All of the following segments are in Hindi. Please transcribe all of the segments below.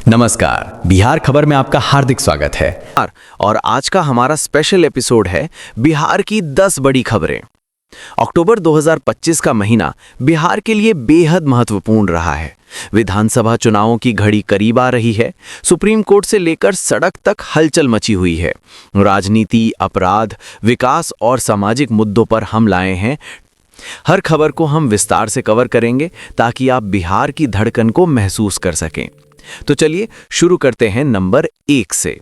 नमस्कार, बिहार खबर में आपका हार्दिक स्वागत है। और आज का हमारा स्पेशल एपिसोड है बिहार की 10 बड़ी खबरें। अक्टूबर 2025 का महीना बिहार के लिए बेहद महत्वपूर्ण रहा है। विधानसभा चुनावों की घड़ी करीब आ रही है। सुप्रीम कोर्ट से लेकर सड़क तक हलचल मची हुई है। राजनीति, अपराध, विकास और सामाजिक मुद्दों पर हम लाए हैं। हर खबर को हम विस्तार से कवर करेंगे ताकि आप बिहार की धड़कन को महसूस कर सकें। तो चलिए शुरू करते हैं नंबर 1 से।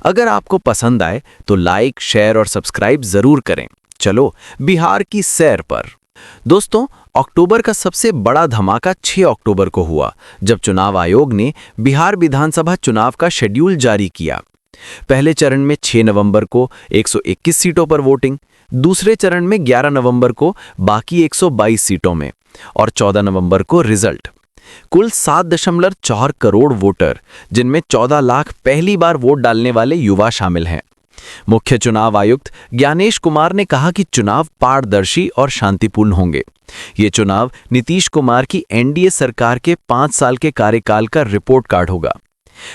अगर आपको पसंद आए तो लाइक, शेयर और सब्सक्राइब जरूर करें। चलो बिहार की सैर पर। दोस्तों, अक्टूबर का सबसे बड़ा धमाका 6 अक्टूबर को हुआ, जब चुनाव आयोग ने बिहार विधानसभा चुनाव का शेड्यूल जारी किया। पहले चरण में 6 नवंबर को 121 सीटों पर वोटिंग, दूसरे चरण में 11 नवंबर को बाकी 122 सीटों में और 14 नवंबर को रिजल्ट। कुल 7.4 करोड़ वोटर, जिनमें 14 लाख पहली बार वोट डालने वाले युवा शामिल हैं। मुख्य चुनाव आयुक्त ज्ञानेश कुमार ने कहा कि चुनाव पारदर्शी और शांतिपूर्ण होंगे। ये चुनाव नीतीश कुमार की एनडीए सरकार के 5 साल के कार्यकाल का रिपोर्ट कार्ड होगा।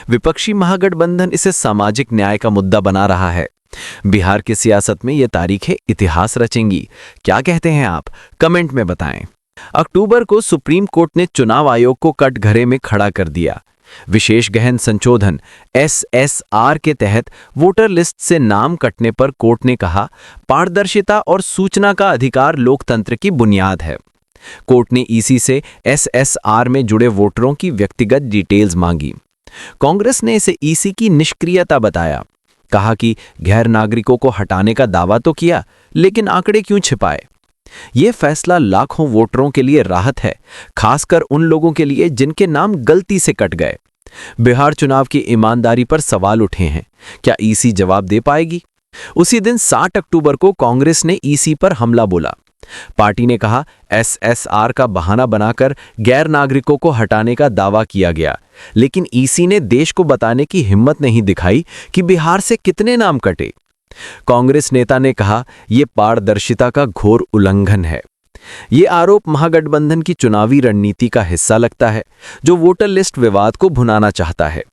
विपक्षी महागठबंधन इसे सामाजिक न्याय का मुद्दा बना रहा है। बिहार की सियासत में ये तारीखें इतिहास रचेंगी। क्या कहते हैं आप? कमेंट में बताएं। अक्टूबर को सुप्रीम कोर्ट ने चुनाव आयोग को कटघरे में खड़ा कर दिया। विशेष गहन संशोधन SSR के तहत वोटर लिस्ट से नाम कटने पर कोर्ट ने कहा, पारदर्शिता और सूचना का अधिकार लोकतंत्र की बुनियाद है। कोर्ट ने ईसी से SSR में जुड़े वोटरों की व्यक्तिगत डिटेल्स मांगी। कांग्रेस ने इसे ईसी की निष्क्रियता बताया। कहा कि गैर नागरिकों को हटाने का दावा तो किया, लेकिन आंकड़े क्यों छिपाए? यह फैसला लाखों वोटरों के लिए राहत है, खासकर उन लोगों के लिए जिनके नाम गलती से कट गए। बिहार चुनाव की ईमानदारी पर सवाल उठे हैं। क्या ईसी जवाब दे पाएगी? उसी दिन 60 अक्टूबर को कांग्रेस ने ईसी पर हमला बोला। पार्टी ने कहा, SSR का बहाना बनाकर गैर नागरिकों को हटाने का दावा किया गया, लेकिन ईसी ने देश को बताने की हिम्मत नहीं दिखाई कि बिहार से कितने नाम कटे। कांग्रेस नेता ने कहा, यह पारदर्शिता का घोर उल्लंघन है। यह आरोप महागठबंधन की चुनावी रणनीति का हिस्सा लगता है, जो वोटर लिस्ट विवाद को भुनाना चाहता है।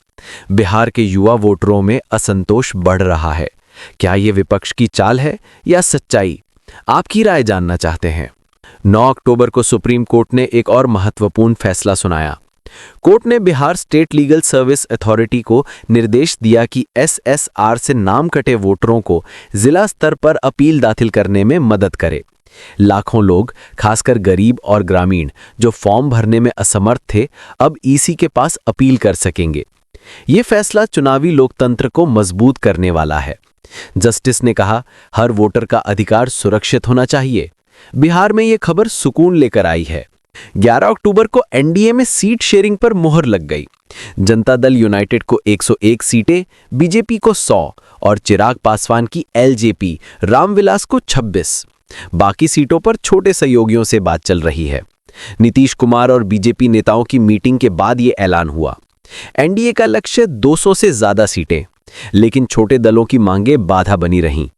बिहार के युवा वोटरों में असंतोष बढ़ रहा है। क्या यह विपक्ष की चाल है या सच्चाई? आपकी राय जानना चाहते हैं। 9 अक्टूबर को सुप्रीम कोर्ट ने एक और महत्वपूर्ण फैसला सुनाया। कोर्ट ने Bihar state legal service authority को निर्देश दिया कि SSR से नाम कटे वोटरों को जिला स्तर पर अपील दाखिल करने में मदद करे। लाखों लोग, खासकर गरीब और ग्रामीण, जो फॉर्म भरने में असमर्थ थे, अब ईसी के पास अपील कर सकेंगे। ये फैसला चुनावी लोकतंत्र को मजबूत करने वाला है। जस्टिस ने कहा, हर वोटर का अधिकार सुरक्षित होना चाहिए। बिहार में ये खबर सुकून लेकर आई है। 11 अक्टूबर को एनडीए में सीट शेयरिंग पर मुहर लग गई। जनता दल यूनाइटेड को 101 सीटें, बीजेपी को 100 और चिराग पासवान की एलजेपी रामविलास को 26। बाकी सीटों पर छोटे सहयोगियों से बात चल रही है। नीतीश कुमार और बीजेपी नेताओं की मीटिंग के बाद यह ऐलान हुआ। एनडीए का लक्ष्य 200 से ज्यादा सीटें, लेकिन छोटे दलों की मांगें बाधा बनी रहीं।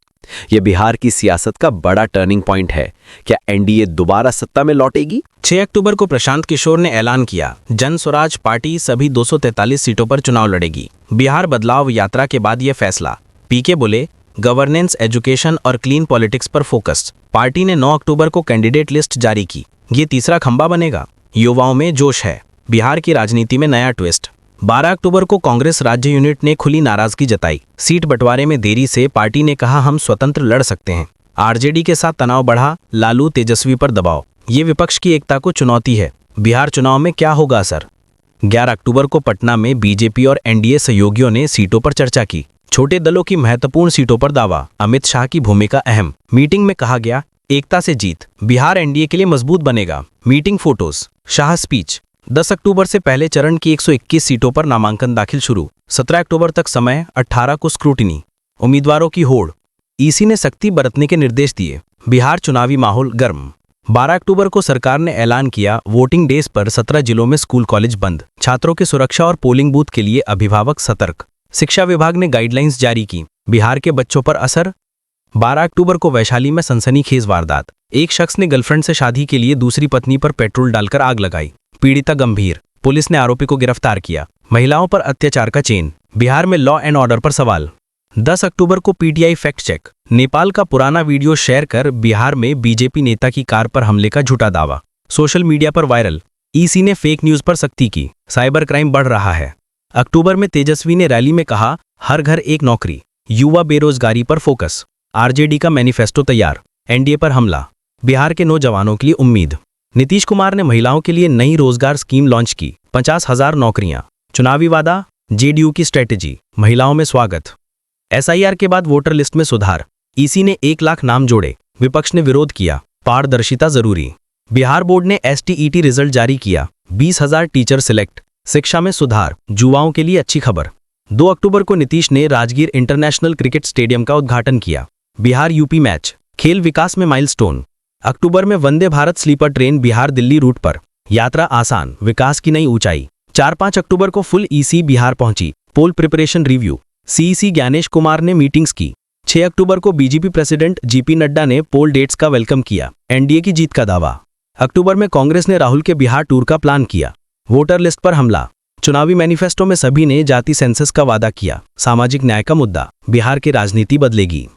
यह बिहार की सियासत का बड़ा टर्निंग पॉइंट है। क्या एनडीए दोबारा सत्ता में लौटेगी? 6 अक्टूबर को प्रशांत किशोर ने ऐलान किया, जन स्वराज पार्टी सभी 243 सीटों पर चुनाव लड़ेगी। बिहार बदलाव यात्रा के बाद यह फैसला। पीके बोले, गवर्नेंस, एजुकेशन और क्लीन पॉलिटिक्स पर फोकस। पार्टी ने 9 अक्टूबर को कैंडिडेट लिस्ट जारी की। ये तीसरा खंभा बनेगा। युवाओं में जोश है। बिहार की राजनीति में नया ट्विस्ट। 12 अक्टूबर को कांग्रेस राज्य यूनिट ने खुली नाराजगी जताई। सीट बंटवारे में देरी से पार्टी ने कहा, हम स्वतंत्र लड़ सकते हैं। आरजेडी के साथ तनाव बढ़ा, लालू तेजस्वी पर दबाव। ये विपक्ष की एकता को चुनौती है। बिहार चुनाव में क्या होगा असर? 11 अक्टूबर को पटना में बीजेपी और एनडीए सहयोगियों ने सीटों पर चर्चा की। छोटे दलों की महत्वपूर्ण सीटों पर दावा। अमित शाह की भूमिका अहम। मीटिंग में कहा गया, एकता से जीत। बिहार एनडीए के लिए मजबूत बनेगा। Meeting photos. शाह स्पीच। 10 अक्टूबर से पहले चरण की 121 सीटों पर नामांकन दाखिल शुरू। 17 अक्टूबर तक समय, 18 को स्क्रूटिनी। उम्मीदवारों की होड़। ईसी ने सख्ती बरतने के निर्देश दिए। बिहार चुनावी माहौल गर्म। 12 अक्टूबर को सरकार ने ऐलान किया, वोटिंग डेज पर 17 जिलों में स्कूल कॉलेज बंद। छात्रों की सुरक्षा और पोलिंग बूथ के लिए अभिभावक सतर्क। शिक्षा विभाग ने गाइडलाइंस जारी की। बिहार के बच्चों पर असर। 12 अक्टूबर को वैशाली में सनसनीखेज वारदात। एक शख्स ने गर्लफ्रेंड से शादी के लिए दूसरी पत्नी पर पेट्रोल डालकर आग लगाई। पीड़िता गंभीर। पुलिस ने आरोपी को गिरफ्तार किया। महिलाओं पर अत्याचार का चेन, बिहार में लॉ एंड ऑर्डर पर सवाल। 10 अक्टूबर को पीटीआई फैक्ट चेक, नेपाल का पुराना वीडियो शेयर कर बिहार में बीजेपी नेता की कार पर हमले का झूठा दावा, सोशल मीडिया पर वायरल। ईसी ने फेक न्यूज पर सख्ती की, साइबर क्राइम बढ़ रहा है। अक्टूबर में तेजस्वी ने रैली में कहा, हर घर एक नौकरी, युवा बेरोजगारी पर फोकस। आरजेडी का मैनिफेस्टो तैयार, एनडीए पर हमला, बिहार के नौजवानों के लिए उम्मीद। नीतीश कुमार ने महिलाओं के लिए नई रोजगार स्कीम लॉन्च की, 50,000 नौकरियां। चुनावी वादा, जेडीयू की स्ट्रेटेजी, महिलाओं में स्वागत। एसआईआर के बाद वोटर लिस्ट में सुधार, ईसी ने 1 लाख नाम जोड़े, विपक्ष ने विरोध किया, पारदर्शिता जरूरी। बिहार बोर्ड ने एसटीईटी रिजल्ट जारी किया, 20,000 टीचर सिलेक्ट, शिक्षा में सुधार, युवाओं के लिए अच्छी खबर। 2 अक्टूबर को नीतीश ने राजगीर इंटरनेशनल क्रिकेट स्टेडियम का उद्घाटन किया, बिहार यूपी मैच, खेल विकास में माइलस्टोन। अक्टूबर में Vande Bharat sleeper train Bihar Delhi route पर, यात्रा आसान, विकास की नई ऊंचाई। 4-5 अक्टूबर को फुल ईसी बिहार पहुंची, poll preparation review, CEC Gyanesh Kumar ने मीटिंग्स की। 6 अक्टूबर को बीजेपी प्रेसिडेंट जेपी नड्डा ने पोल डेट्स का वेलकम किया, एनडीए की जीत का दावा। अक्टूबर में कांग्रेस ने राहुल के बिहार टूर का प्लान किया, वोटर लिस्ट पर हमला। चुनावी मैनिफेस्टो में सभी ने जाति सेंसस का वादा किया, सामाजिक न्याय का मुद्दा, बिहार की राजनीति बदलेगी।